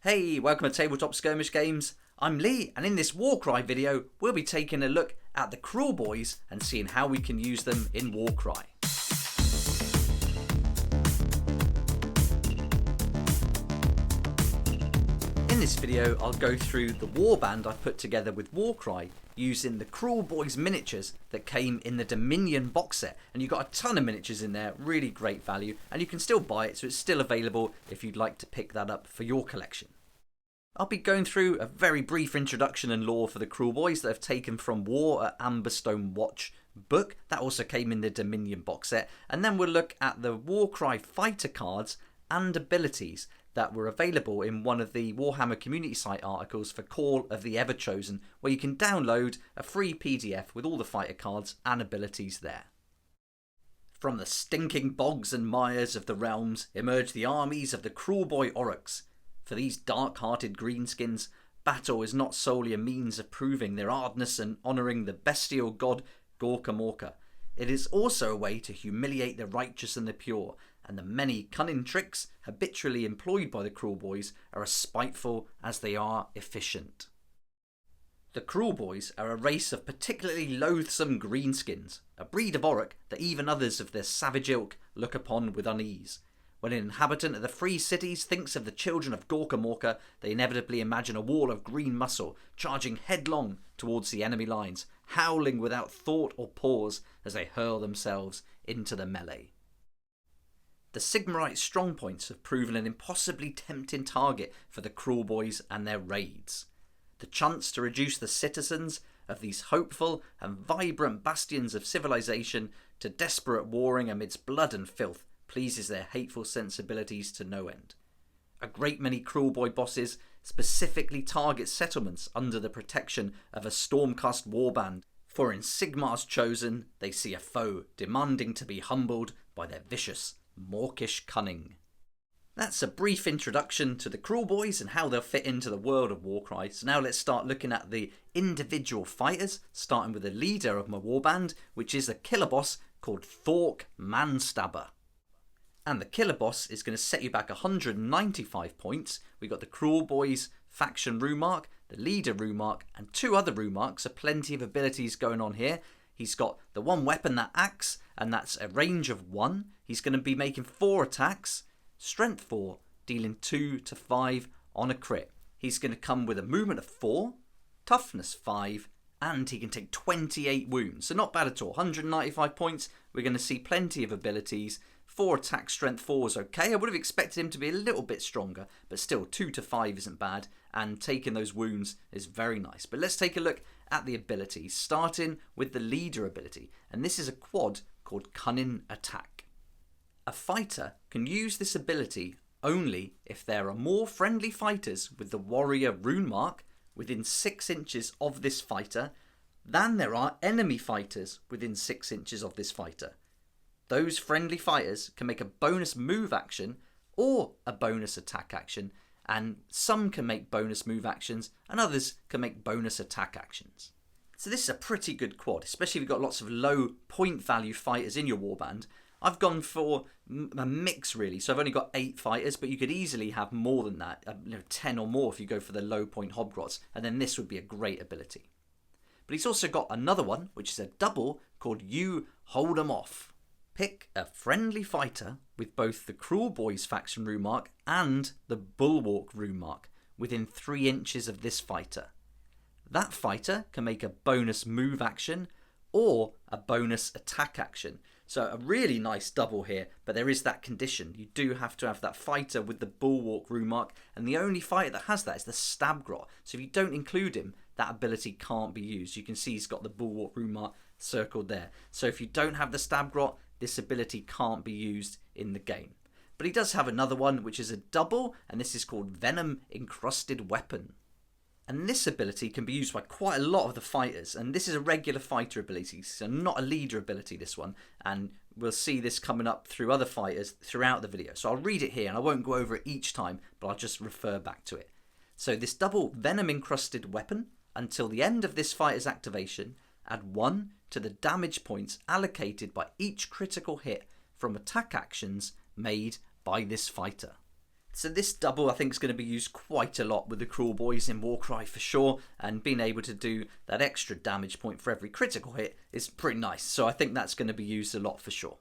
Hey, welcome to Tabletop Skirmish Games. I'm Lee, and in this Warcry video, we'll be taking a look at the Kruleboyz and seeing how we can use them in Warcry. In this video, I'll go through the warband I've put together with Warcry using the Kruleboyz miniatures that came in the Dominion box set. And you've got a ton of miniatures in there, really great value, and you can still buy it, so it's still available if you'd like to pick that up for your collection. I'll be going through a very brief introduction and lore for the Kruleboyz that I've taken from War at Amberstone Watch book. That also came in the Dominion box set. And then we'll look at the Warcry fighter cards and abilities that were available in one of the Warhammer community site articles for Call of the Everchosen, where you can download a free PDF with all the fighter cards and abilities there. From the stinking bogs and mires of the realms emerge the armies of the Kruleboy Orruks. For these dark-hearted greenskins, battle is not solely a means of proving their hardness and honouring the bestial god Gorkamorka. It is also a way to humiliate the righteous and the pure, and the many cunning tricks habitually employed by the Kruleboyz are as spiteful as they are efficient. The Kruleboyz are a race of particularly loathsome greenskins, a breed of Orruk that even others of their savage ilk look upon with unease. When an inhabitant of the free cities thinks of the children of Gorkamorka, they inevitably imagine a wall of green muscle charging headlong towards the enemy lines, howling without thought or pause as they hurl themselves into the melee. The Sigmarite strongpoints have proven an impossibly tempting target for the Kruleboyz and their raids. The chance to reduce the citizens of these hopeful and vibrant bastions of civilization to desperate warring amidst blood and filth pleases their hateful sensibilities to no end. A great many Kruleboy bosses specifically target settlements under the protection of a Stormcast warband, for in Sigmar's Chosen they see a foe demanding to be humbled by their vicious, mawkish cunning. That's a brief introduction to the Kruleboyz and how they'll fit into the world of Warcry. So now let's start looking at the individual fighters, starting with the leader of my warband, which is a killer boss called Thork Manstabber. And the killer boss is going to set you back 195 points. We've got the Kruleboyz faction rune mark, the leader rune mark, and two other rune marks, so plenty of abilities going on here. He's got the one weapon, that axe, and that's a range of 1. He's going to be making 4 attacks, strength 4, dealing 2 to 5 on a crit. He's going to come with a movement of 4, toughness 5, and he can take 28 wounds. So not bad at all. 195 points. We're going to see plenty of abilities. 4 attack, strength 4 is okay. I would have expected him to be a little bit stronger, but still 2 to 5 isn't bad, and taking those wounds is very nice. But let's take a look at the abilities, starting with the leader ability, and this is a quad called Cunning Attack. A fighter can use this ability only if there are more friendly fighters with the warrior rune mark within 6 inches of this fighter than there are enemy fighters within 6 inches of this fighter. Those friendly fighters can make a bonus move action or a bonus attack action, and some can make bonus move actions and others can make bonus attack actions. So this is a pretty good quad, especially if you've got lots of low point value fighters in your warband. I've gone for a mix really, so I've only got 8 fighters, but you could easily have more than that, 10 or more if you go for the low point Hobgrots, and then this would be a great ability. But he's also got another one, which is a double, called You Hold 'Em Off. Pick a friendly fighter with both the Kruleboyz faction rune mark and the Bulwark rune mark within 3 inches of this fighter. That fighter can make a bonus move action or a bonus attack action. So a really nice double here, but there is that condition. You do have to have that fighter with the Bulwark rune mark, and the only fighter that has that is the Hobgrot. So if you don't include him, that ability can't be used. You can see he's got the Bulwark rune mark circled there. So if you don't have the Hobgrot, this ability can't be used in the game. But he does have another one, which is a double, and this is called Venom Encrusted Weapon. And this ability can be used by quite a lot of the fighters, and this is a regular fighter ability, so not a leader ability, this one, and we'll see this coming up through other fighters throughout the video. So I'll read it here, and I won't go over it each time, but I'll just refer back to it. So this double Venom Encrusted Weapon, until the end of this fighter's activation, add 1 to the damage points allocated by each critical hit from attack actions made by this fighter. So this double I think is going to be used quite a lot with the Kruleboyz in Warcry for sure, and being able to do that extra damage point for every critical hit is pretty nice, so I think that's going to be used a lot for sure.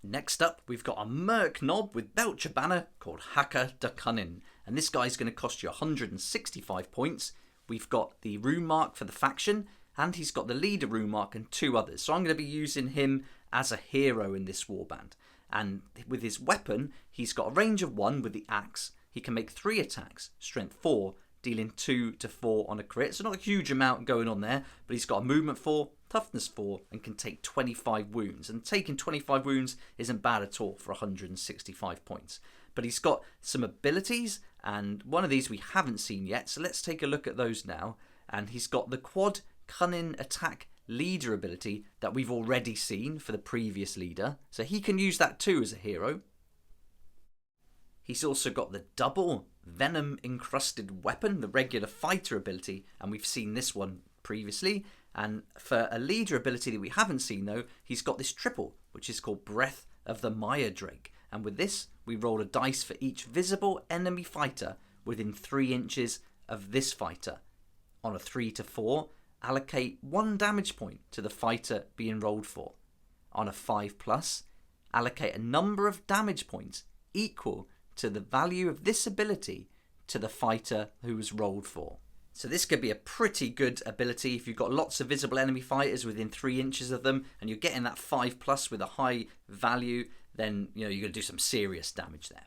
Next up, we've got a Merc Nob with Belcher Banner called Hacker de Cunning, and this guy's going to cost you 165 points. We've got the rune mark for the faction, and he's got the leader rune mark and 2 others, so I'm going to be using him as a hero in this warband. And with his weapon, he's got a range of 1 with the axe. He can make 3 attacks, strength 4, dealing 2 to 4 on a crit. So not a huge amount going on there, but he's got a movement 4, toughness 4, and can take 25 wounds. And taking 25 wounds isn't bad at all for 165 points. But he's got some abilities, and one of these we haven't seen yet. So let's take a look at those now. And he's got the quad cunning attack leader ability that we've already seen for the previous leader, so he can use that too as a hero. He's also got the double venom encrusted weapon, the regular fighter ability, and we've seen this one previously. And for a leader ability that we haven't seen though, he's got this triple, which is called Breath of the Maya Drake, and with this we roll a dice for each visible enemy fighter within 3 inches of this fighter. On a 3 to 4, allocate 1 damage point to the fighter being rolled for. On a 5+, allocate a number of damage points equal to the value of this ability to the fighter who was rolled for. So this could be a pretty good ability if you've got lots of visible enemy fighters within 3 inches of them and you're getting that 5+ with a high value, then you're going to do some serious damage there.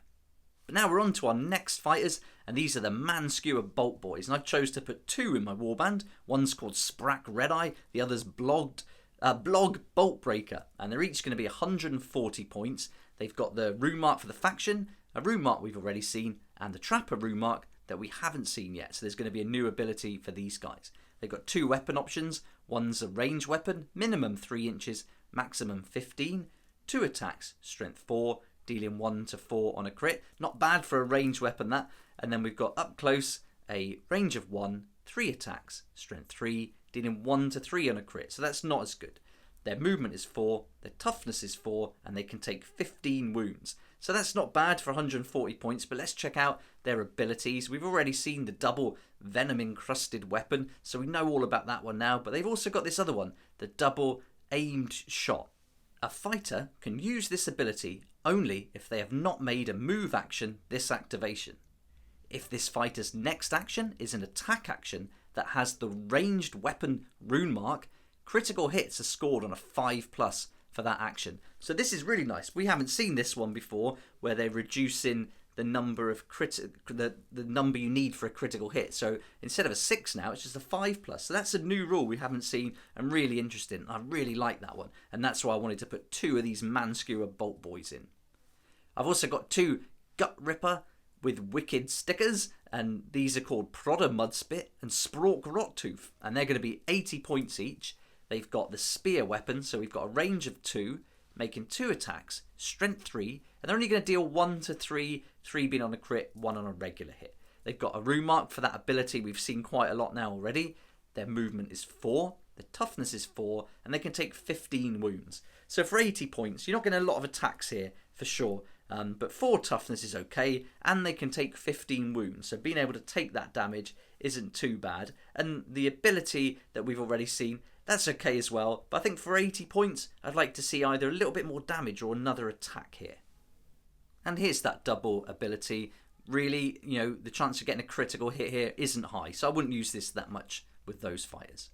But now we're on to our next fighters, and these are the Man-Skewer Boltboys, and I've chose to put 2 in my warband. One's called Sprack Redeye, the other's Blog Boltbreaker, and they're each going to be 140 points. They've got the rune mark for the faction, a rune mark we've already seen, and the Trapper rune mark that we haven't seen yet, so there's going to be a new ability for these guys. They've got 2 weapon options. One's a range weapon, minimum 3 inches, maximum 15, 2 attacks, strength 4, dealing 1 to 4 on a crit. Not bad for a ranged weapon, that. And then we've got up close a range of 1, 3 attacks, strength 3, dealing 1 to 3 on a crit. So that's not as good. Their movement is 4, their toughness is 4, and they can take 15 wounds. So that's not bad for 140 points, but let's check out their abilities. We've already seen the double venom encrusted weapon, so we know all about that one now, but they've also got this other one, the double aimed shot. A fighter can use this ability only if they have not made a move action this activation. If this fighter's next action is an attack action that has the ranged weapon rune mark, critical hits are scored on a 5+ for that action. So this is really nice. We haven't seen this one before, where they're reducing the number of the number you need for a critical hit. So instead of a 6 now, it's just a 5+. So that's a new rule we haven't seen and really interesting. I really like that one, and that's why I wanted to put 2 of these Man-Skewer Boltboys in. I've also got 2 Gutrippa with wicked stickers, and these are called Prodder Mudspit and Spork Rottooth, and they're going to be 80 points each. They've got the spear weapon, so we've got a range of 2, making 2 attacks, strength 3, and they're only going to deal 1 to 3, 3 being on a crit, 1 on a regular hit. They've got a rune mark for that ability we've seen quite a lot now already. Their movement is 4, their toughness is 4, and they can take 15 wounds. So for 80 points, you're not getting a lot of attacks here for sure, but 4 toughness is okay, and they can take 15 wounds. So being able to take that damage isn't too bad, and the ability that we've already seen, that's okay as well, but I think for 80 points, I'd like to see either a little bit more damage or another attack here. And here's that double ability. Really, the chance of getting a critical hit here isn't high, so I wouldn't use this that much with those fighters.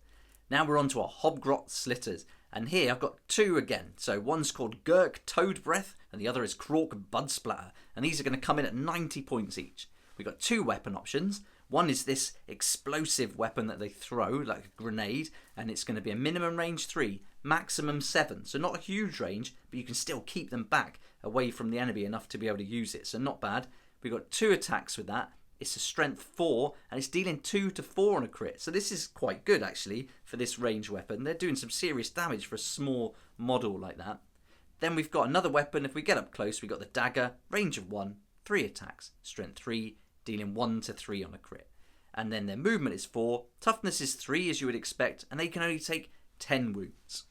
Now we're on to our Hobgrot Slitters, and here I've got 2 again. So one's called Gurk Toad Breath, and the other is Krork Bud Splatter, and these are going to come in at 90 points each. We've got 2 weapon options. One is this explosive weapon that they throw, like a grenade, and it's going to be a minimum range 3, maximum 7. So not a huge range, but you can still keep them back away from the enemy enough to be able to use it. So not bad. We've got 2 attacks with that. It's a strength 4, and it's dealing 2 to 4 on a crit. So this is quite good, actually, for this range weapon. They're doing some serious damage for a small model like that. Then we've got another weapon. If we get up close, we've got the dagger, range of 1, 3 attacks, strength 3, dealing 1 to 3 on a crit. And then their movement is 4, toughness is 3 as you would expect, and they can only take 10 wounds.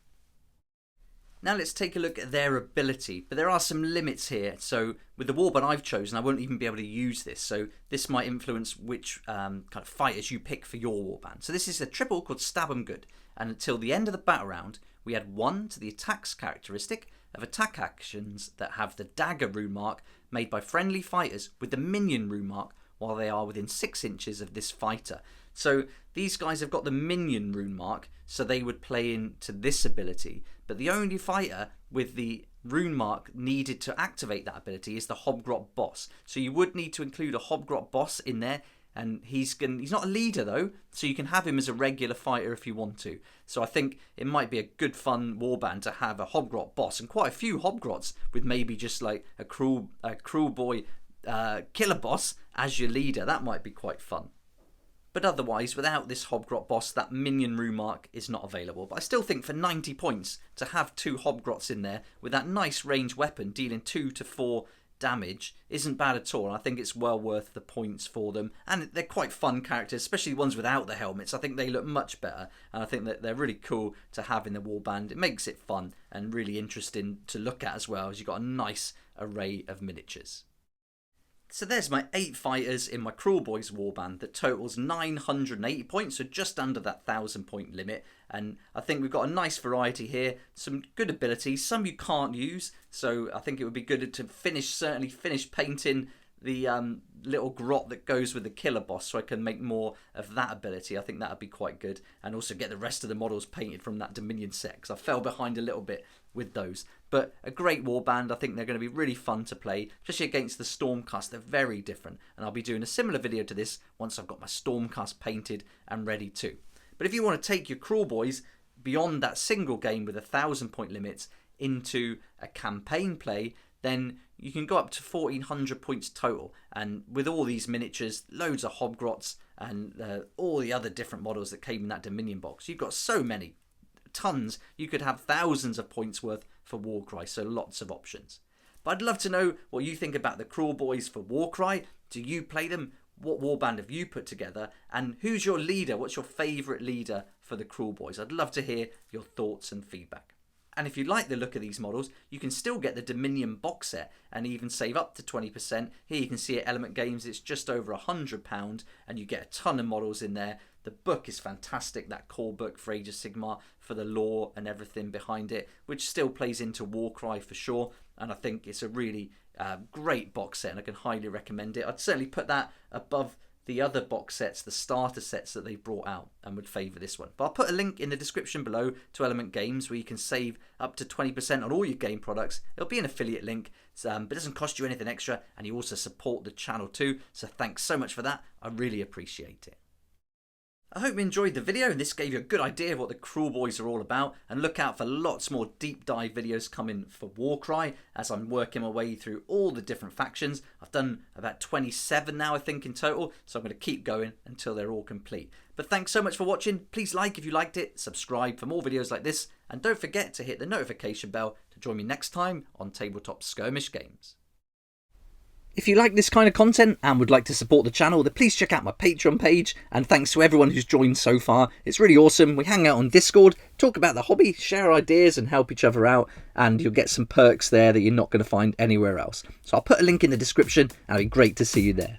Now let's take a look at their ability, but there are some limits here. So with the warband I've chosen, I won't even be able to use this. So this might influence which kind of fighters you pick for your warband. So this is a triple called Stab 'em Good. And until the end of the battle round, we add 1 to the attacks characteristic of attack actions that have the dagger rune mark made by friendly fighters with the minion rune mark while they are within 6 inches of this fighter. So these guys have got the minion rune mark, so they would play into this ability. But the only fighter with the rune mark needed to activate that ability is the Hobgrot boss. So you would need to include a Hobgrot boss in there. And he's not a leader though, so you can have him as a regular fighter if you want to. So I think it might be a good fun warband to have a Hobgrot boss and quite a few Hobgrots with maybe just like a Kruleboy killer boss as your leader. That might be quite fun. But otherwise, without this Hobgrot boss, that minion rune mark is not available. But I still think for 90 points, to have 2 Hobgrots in there with that nice range weapon dealing 2 to 4 damage isn't bad at all. And I think it's well worth the points for them. And they're quite fun characters, especially ones without the helmets. I think they look much better. And I think that they're really cool to have in the warband. It makes it fun and really interesting to look at as well, as you've got a nice array of miniatures. So there's my 8 fighters in my Kruleboyz warband that totals 980 points, so just under that 1,000 point limit. And I think we've got a nice variety here, some good abilities, some you can't use. So I think it would be good to certainly finish painting the little grot that goes with the killer boss, so I can make more of that ability. I think that would be quite good, and also get the rest of the models painted from that Dominion set, because I fell behind a little bit with those. But a great warband. I think they're going to be really fun to play, especially against the Stormcast. They're very different, and I'll be doing a similar video to this once I've got my Stormcast painted and ready too. But if you want to take your Kruleboyz beyond that single game with 1,000 point limits into a campaign play, then you can go up to 1,400 points total. And with all these miniatures, loads of Hobgrots, and all the other different models that came in that Dominion box, you've got so many, tons. You could have thousands of points worth for Warcry, so lots of options. But I'd love to know what you think about the Kruleboyz for Warcry. Do you play them? What warband have you put together? And who's your leader? What's your favourite leader for the Kruleboyz? I'd love to hear your thoughts and feedback. And if you like the look of these models, you can still get the Dominion box set and even save up to 20%. Here you can see at Element Games it's just over £100, and you get a ton of models in there. The book is fantastic, that core book for Age of Sigmar, for the lore and everything behind it, which still plays into Warcry for sure. And I think it's a really great box set, and I can highly recommend it. I'd certainly put that above the other box sets, the starter sets that they've brought out, and would favour this one. But I'll put a link in the description below to Element Games where you can save up to 20% on all your game products. It'll be an affiliate link, but it doesn't cost you anything extra, and you also support the channel too, so thanks so much for that. I really appreciate it. I hope you enjoyed the video and this gave you a good idea of what the Kruleboyz are all about, and look out for lots more deep dive videos coming for Warcry as I'm working my way through all the different factions. I've done about 27 now I think in total, so I'm going to keep going until they're all complete. But thanks so much for watching. Please like if you liked it, subscribe for more videos like this, and don't forget to hit the notification bell to join me next time on Tabletop Skirmish Games. If you like this kind of content and would like to support the channel, then please check out my Patreon page, and thanks to everyone who's joined so far. It's really awesome. We hang out on Discord, talk about the hobby, share ideas and help each other out, and you'll get some perks there that you're not going to find anywhere else. So I'll put a link in the description, and it'd be great to see you there.